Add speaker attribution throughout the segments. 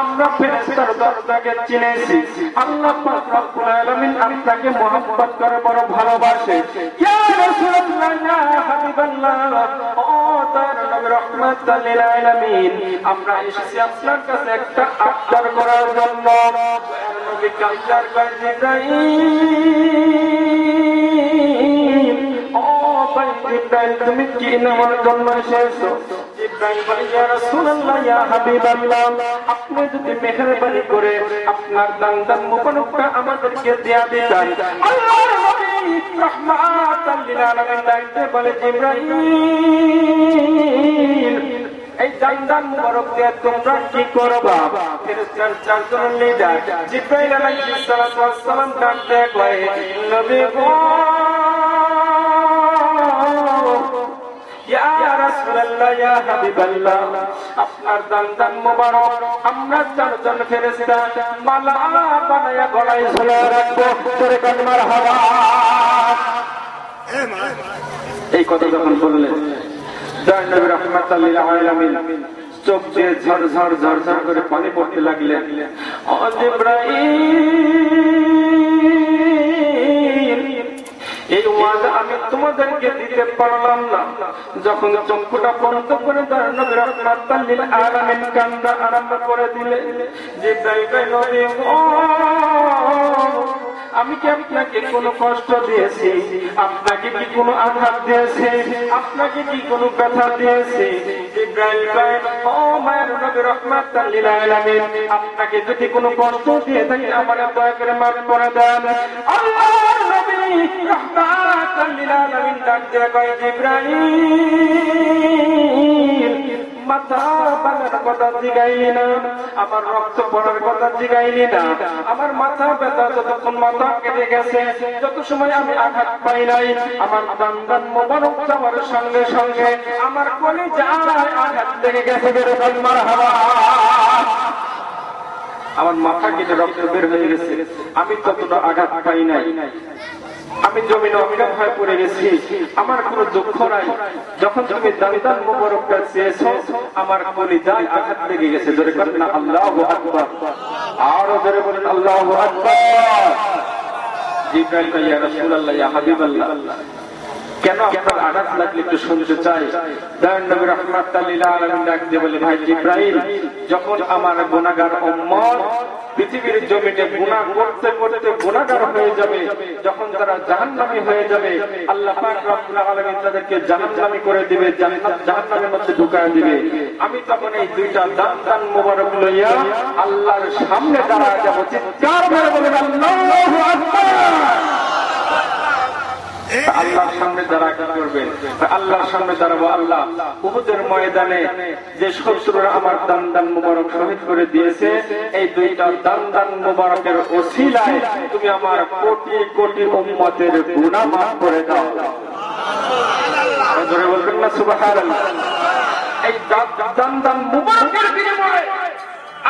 Speaker 1: আমরা ফেরেশতার দরজাকে চিনেছি। আল্লাহ পাক রব্বুল আলামিন আপনাকে মহব্বত করে বড় ভালোবাসে। ইয়া রাসূলুল্লাহ, ইয়া হাবিবাল্লাহ, ও তার নবী রাহমাতুল লিল আলামিন, আমরা এসেছি আপনার কাছে একটা আবদার করার জন্য। নবী কাঞ্জার কয় জিবরাইল, ও ভাই জিবরাইল, তুমি কি নেওয়ার জন্য এসেছো? জিবরাইল বলে, ইয়া রাসূলুল্লাহ, ইয়া হাবিবাল্লাহ, আপনি যদি মেহেরবানি করে আপনার দান মুবারকটা আমাদেরকে দেয়া দিতেন। আল্লাহর নবী রাহমাতুল লিল আলামিন ডাকতে বলে, জিবরাইল, এই দান মুবারক দিয়ে তোমরা কি করবা? ফেরেশতার চারজন লিডার জিবরাইল আলাইহিস সালাম ডাকতে কয়, নবী গো, ইয়া রাসূলুল্লাহ, ইয়া হাবিবাল্লাহ, আপনার দান মুবারক আমরা চারজন ফেরেশতা মালা বানায়া গলায় ঝুলিয়ে রাখবো। তোরে কান মারহাবা। এই কথা যখন বললেন, দয়ার নবী রাহমাতুল লিল আলামিন চোখ দিয়ে ঝরঝর ঝরঝর করে পানি পড়তে লাগলেন। ও জিবরাইল, এই ওয়াদা আমি তোমাদেরকে দিতে পারলাম না। যখন চক্ষুটা বন্ধ করে দয়ার নবী রাহমাতুল লিল আলামিন কান্না আরম্ভ করে দিলেন, জিবরাইল কয়, নবী গো, আমি কি আপনাকে কোনো কষ্ট দিয়েছি? আপনাকে কি কোনো আঘাত দিয়েছি? আপনাকে কি কোনো কথা দিয়েছি? জিবরাইল কয়, ও মায়ের নবী রাহমাতুল লিল আলামিন, আপনাকে যদি কোনো কষ্ট দিয়ে থাকি আমাকে দয়া করে মাফ করে দেন। আল্লাহর নবী রাহমাতুল লিল আলামিন ডাক দিয়ে কয়, জিবরাইল, মাথা ভাঙার কথা জিগাইলি না, আমার রক্ত পড়ার কথা জিগাইলি না, আমার মাথা ব্যথা যতক্ষণ মাথা কেটে গেছে, যত সময় আমি আঘাত পাই নাই, আমার দান মোবারক যাওয়ার সঙ্গে সঙ্গে আমার কলিজায় আঘাত লেগে গেছে। মারহাবা। আমার মাথা কেটে রক্ত বের হয়ে গেছে, আমি ততটা আঘাত পাই নাই, আমি জমিনে অজ্ঞান হয়ে পড়ে গেছি, আমার কোনো দুঃখ নাই। যখন তুমি দান মুবারকটা চেয়েছো, আমার কলিজায় আঘাত লেগে গেছে। জোরে বলেন না আল্লাহু আকবার। আরো জোরে বলেন আল্লাহু আকবার। জিবরাইল কয়, ইয়া রাসূলুল্লাহ, ইয়া হাবিবাল্লাহ, কেন আপনার আঘাত লাগলে একটু শুনতে চাই। দয়ার নবী রাহমাতুল লিল আলামিন ডাক দিয়ে বলে, ভাই জিবরাইল, যখন আমার গুনাহগার উম্মত পৃথিবীর জমিনে গুনাহ করতে করতে গুনাহগার হয়ে যাবে, যখন তারা জাহান্নামী হয়ে যাবে, আল্লাহ পাক রব্বুল আলামিন তাদেরকে জাহান্নামী করে দিবে, জাহান্নামের মধ্যে ঢুকায় দিবে। আমি তখন এই দুইটা দান মুবারক লইয়া আল্লাহর সামনে দাঁড়ায় যাব। চিৎকার করে বলেন আল্লাহু আকবার। আল্লাহর সামনে দাঁড়া কি করবেন? আল্লাহর সামনে দাঁড়াবো। আল্লাহ, উহুদের ময়দানে যে শত্রুরা আমার দান মুবারক শহীদ করে দিয়েছে, এই দুইটা দান মুবারকের ওসিলায় তুমি আমার কোটি কোটি উম্মতের গুনাহ মাফ করে দাও। জোরে বলবেন না সুবহানাল্লাহ। এই দান মুবারকের বিনিময়ে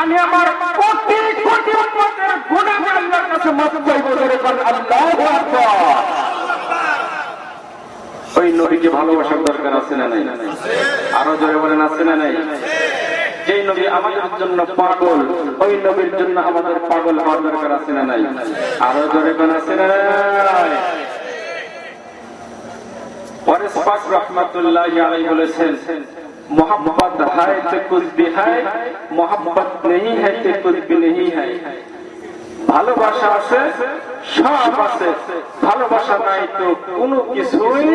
Speaker 1: আমি আমার কোটি কোটি উম্মতের গুনাহ আল্লাহর কাছে মাফ চাইব। জোরে বলেন আল্লাহু আকবার। ওই নবীকে ভালোবাসার দরকার আছে না নাই? আরো জোরে বলেন আছে না নাই? যেই নবী আমাদের জন্য পাগল, ওই নবীর জন্য আমাদের পাগল হওয়ার দরকার আছে না নাই? আরো জোরে বলেন আছে না নাই? ওয়ারিস পাক রাহমাতুল্লাহি আলাইহি বলেছেন, मोहब्बत है तो कुछ भी है, मोहब्बत नहीं है तो कुछ भी नहीं है। ভালোবাসা আছে, সব আছে, ভালোবাসা নাই তো কোনো কিছুই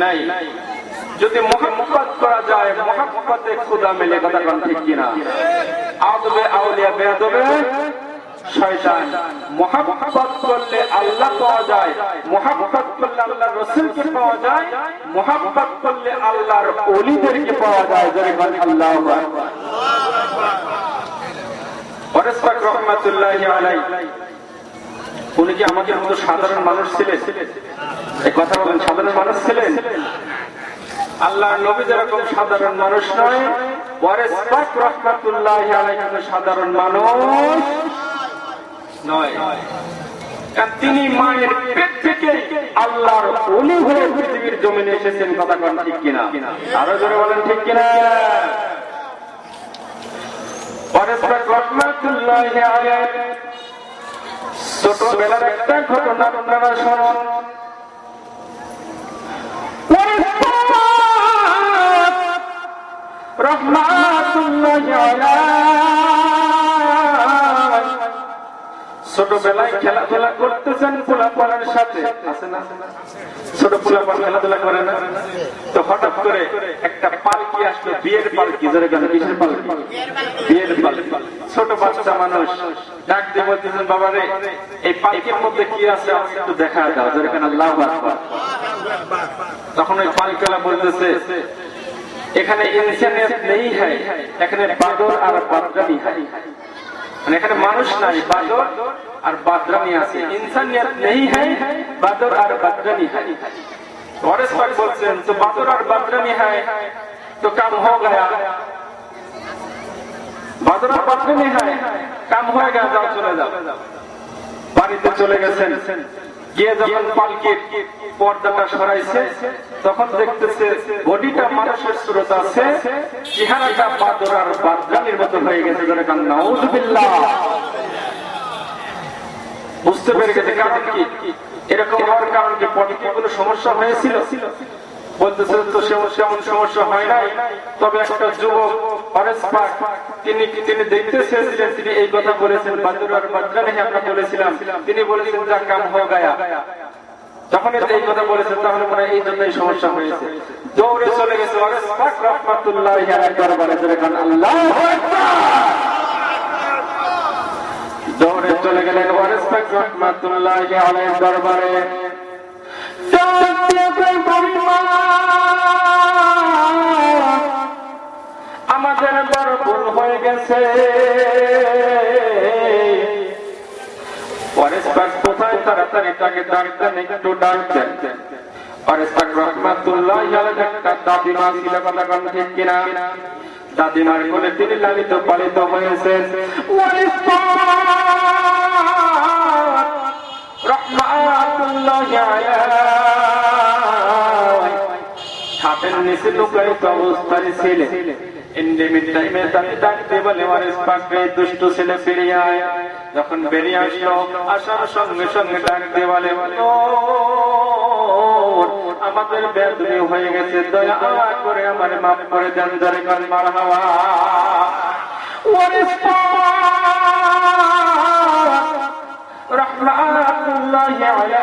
Speaker 1: নাই। যদি মোহাম্মত করা যায়, মোহাম্মতে খোদা মেলে। কথা কোন ঠিক কিনা? আদবে আউলিয়া বেয়াদবে শয়তান। মোহাম্মত করলে আল্লাহ পাওয়া যায়, মোহাম্মত করলে আল্লাহর রাসূলকে পাওয়া যায়, মোহাম্মত করলে আল্লাহর ওলিদেরকে পাওয়া যায়। জোরে বলেন আল্লাহু আকবার। ওয়ারিস পাক রাহমাতুল্লাহি আলাইহি, উনি কি আমাদের মতো সাধারণ মানুষ ছিলেন? এই কথা বলেন, সাধারণ মানুষ ছিলেন? আল্লাহর নবী যেরকম সাধারণ মানুষ নয়, ওয়ারিস পাক রাহমাতুল্লাহি আলাইহি সাধারণ মানুষ নয়। কারণ তিনি মায়ের পেট থেকে আল্লাহর ওলি হয়ে পৃথিবীর জমিনে এসেছেন। কথা কোন ঠিক কিনা? আরো জোরে বলেন ঠিক কিনা? ওয়ারিস পাক রহমাতুল্লাহি আলাইহি ছোটবেলার একটা ঘটনা আপনারা শুনুন। রহমাতুল্লাহি আলাইহি ছোটবেলায় খেলাধুলা করতেছেন পোলাপানের সাথে, আছে না? ছোট পোলাপান খেলাধুলা করে না? তো হঠাৎ করে একটা পালকি আসলো, বিয়ের পালকি। জোরে গান, কিসের পালকি? বিয়ের পালকি। ছোট বাচ্চা মানুষ ডাক দিয়ে বলতেছেন, বাবা রে, এই পালকির মধ্যে কি আছে আমাকে একটু দেখা দাও। জোরে গান, আল্লাহু আকবার। তখন ওই পালকিওয়ালা বলতেছে, এখানে ইনসানিয়ত নেই হ্যায়, এখানে বাদর আর বাদরামি হ্যায়। মানে এখানে মানুষ নাই, বাদর আর বাদরামি আছে। ইনসানিয়ত নেই হ্যায়, বাদর আর বাদরামি হ্যায়। ওয়ারিস পাক বলছেন, তো বাদর আর বাদরামি হ্যায় তো কাম হো গয়া। বাদর আর বাদরামি হ্যায়, কাম হয়ে গয়া, যাও চলে যাও। বাড়িতে চলে গেছেন, গিয়ে যখন পালকির পর্দাটা সরাইছে তখন দেখতেছে বডিটা মানুষের সুরত আছে, চেহারাটা বাদর আর বাদরামির মতো হয়ে গেছে। করে কান নাউযুবিল্লাহ। বুঝতে পেরে গেছে কারণ কি, এরকম হওয়ার কারণ কি, পরে কি কোনো সমস্যা হয়েছিল? বলতেছে তো সেমন সমস্যা হয় নাই, তবে একটা যুবক ওয়ারিস পাক তিনি দেখতে চেয়েছিলেন, তিনি এই কথা বলেছেন, বাদর আর বাদরামি আমরা বলেছিলাম, তিনি বলেছেন যা কাম হো গয়া। যখন এই কথা বলেছেন তাহলে মনে হয় এই জন্যই সমস্যা হয়েছে। দৌড়ে চলে গেছে ওয়ারিস পাক রাহমাতুল্লাহি আলাইহি দরবারে। জোরে গান আল্লাহু আকবার। দৌড়ে চলে গেলেন ওয়ারিস পাক রাহমাতুল্লাহি আলাইহি দরবারে। আমাদের বড় ভুল হয়ে গেছে। ওয়ারিস পাক কোথায়? তাড়াতাড়ি তাকে ডাকতেন, একটু ডাকতেন। ওয়ারিস পাক রাহমাতুল্লাহি আলাইহি একটা দাদিমা ছিল, কথা কোন ঠিক কিনা? দাদিমার কোলে তিনি লালিত পালিত হয়েছেন। ওয়ারিস পাক রাহমাতুল্লাহি আলাইহি হাতের নিচে লুকায়িত অবস্থায় ছিলেন। ইন্ডিমিট টাইমে তাকে ডাকতে বলে, ওয়ারিস পাক রে, দুষ্ট ছেলে বেরিয়ে আয়। যখন বেরিয়ে আসলো, আসার সঙ্গে সঙ্গে ডাকতে বলে, আমাদের বেদবি হয়ে গেছে, দয়া করে আমার মাফ করে দেন। জোরে গান মারহাবা। ওয়ারিস পাক রাহমাতুল্লাহি আলাইহি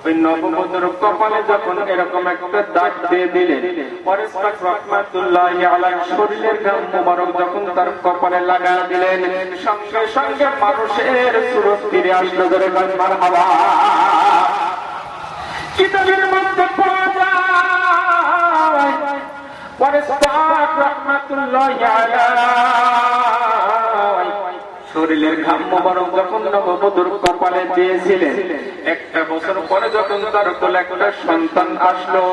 Speaker 1: ওই নববধূর কপালে যখন এরকম একটা দাগ দিয়ে দিলেন, ওয়ারিস পাক রাহমাতুল্লাহি আলাইহি শরীরের ঘাম মোবারক যখন তার কপালে লাগা দিলেন, সঙ্গে সঙ্গে মানুষের সুরত ফিরে আসলো। জোরে গান মারহাবা। কিতাবের মধ্যে পড়া যায়, ওয়ারিস পাক রাহমাতুল্লাহি আলাইহি শরীরের ঘাম মোবারক যখন নববধূর কপালে দিয়েছিলেন, একটা বছর পরে যখন তার কোলে একটা সন্তান আসলো,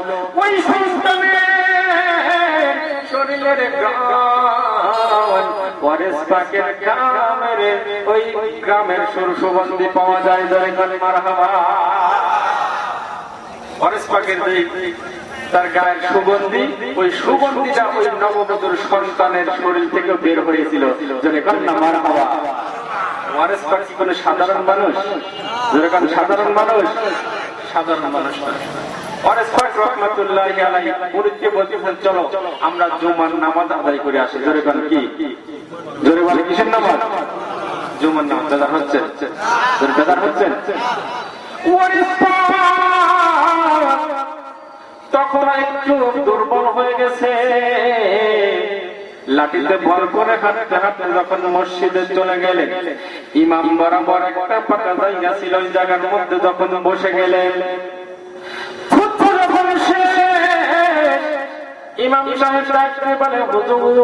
Speaker 1: ওই সন্তানের শরীরের ঘাম ওয়ারিস পাকের গ্রামের ওই গ্রামের সুগন্ধি পাওয়া যায়। জোরে গান মারহাবা। ওয়ারিস পাকের তার গায়ের সুগন্ধি, ওই সুগন্ধিটা ওই নববধূর সন্তানের শরীর থেকে বের হয়েছিল। জোরে গান মারহাবা। ওয়ারিস পাক কি কোনো সাধারণ মানুষ? জোরে গান সাধারণ মানুষ, সাধারণ মানুষ না। ওয়ারিস পাক রাহমাতুল্লাহি আলাইহি মুরিদকে বলতেছেন, চলো আমরা জুমার নামাজ আদায় করে আসি। জোরে গান কি? জোরে বলে কিসের নামাজ? জুমার নামাজ। বেদার হচ্ছে? জোরে বেদার হচ্ছে? ওয়ারিস পাক তখন একটু দুর্বল হয়ে গেছে, লাঠিতে ভর করে হাঁটতে হাঁটতে যখন মসজিদে চলে গেলেন, ইমাম বরাবর একটা ফাঁকা জায়গা ছিল, ওই জায়গার মধ্যে যখন বসে গেলেন, ইমাম সাহেব ডাকতে বলে, হুজুর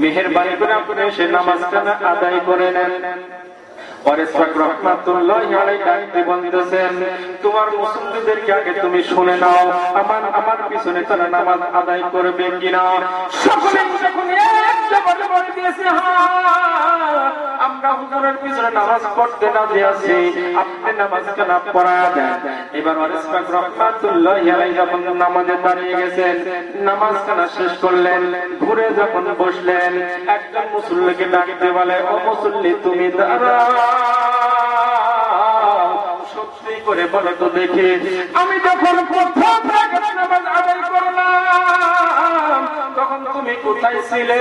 Speaker 1: মেহেরবানি করে আপনি এসে নামাজটা আদায় করে নেন। ওয়ারিস পাক রাহমাতুল্লাহি আলাইহি ডাকতে বলতেছেন, তোমার মুসল্লিদেরকে আগে তুমি শুনে নাও, আমার পিছনে তারা নামাজ আদায় করবে কিনা। সকলে যখন বলে বলে দিয়েছে, হ্যাঁ আমরা হুজুরের পিছনে নামাজ পড়তে না দিয়েছি, আপনি নামাজ কেন পড়া দেন। এবার ওয়ারিস পাক রাহমাতুল্লাহি আলাইহি যখন নামাজে দাঁড়িয়ে গেছেন, নামাজ কানা শেষ করলেন, ঘুরে যখন বসলেন, একজন মুসল্লিকে ডাকতে বলে, ও মুসল্লি তুমি দাঁড়াও, সত্যি করে বলো তো দেখি, আমি যখন প্রথম রাকাত নামাজ আদায় করলাম তখন তুমি কোথায় ছিলে?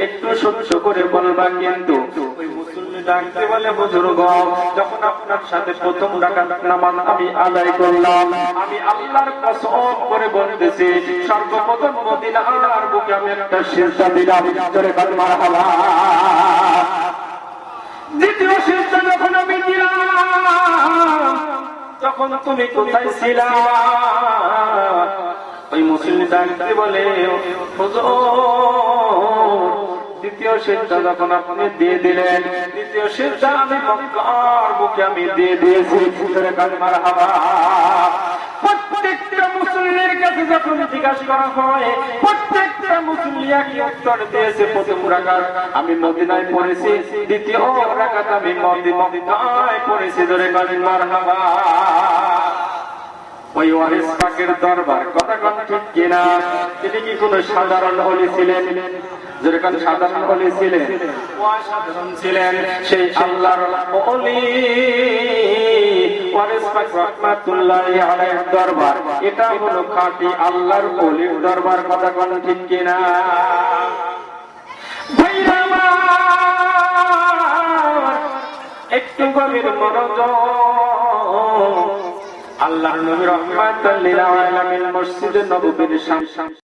Speaker 1: একটু সহ্য করে বলবা। কিন্তু ওই মুসল্লি ডাকতে বলে, বুজুর্গ যখন আপনার সাথে প্রথম রাকাত নামাজ আমি আদায় করলাম, আমি আল্লাহর কসম করে বলতেছি, সর্বপ্রথম মদিনার বুকে আমি একটা সিজদা দিলাম, জোরে বল মারহাবা। দ্বিতীয় সিজদা যখন আমি দিলাম তখন তুমি কোথায় ছিলা? ওই মুসল্লি ডাকতে বলে, হুজুর দ্বিতীয় সিজদা যখন আপনি দিয়ে দিলেন, দ্বিতীয় সিজদা আমি মক্কার বুকে আমি দিয়ে দিয়েছি, জোরে বল মারহাবা। প্রত্যেকটা মুসল্লির কাছে যখন জিজ্ঞাসা করা হয়, প্রত্যেকটা মুসল্লি একই উত্তর দিয়েছে, প্রথম রাকাত আমি মদিনায় পড়েছি, দ্বিতীয় রাকাত আমি মক্কায় পড়েছি, জোরে বলেন মারহাবা। ওই ওয়ারিস পাকের দরবার, কথা কোন ঠিক কিনা? তিনি কি কোন সাধারণ ওলি ছিলেন? যেরকম সাধারণ ওলি ছিলেন, অসাধারণ ছিলেন সেই আল্লাহর ওলি ওয়ারিস পাক রাহমাতুল্লাহি আলাইহির দরবার। এটা হলো খাঁটি আল্লাহর ওলির দরবার, কথা কোন ঠিক কিনা? ভাইরা আমার, একটু গভীর মনোযোগ। আল্লাহর নবী রাহমাতুল লিল আলামিন মসজিদে নববীর সামনে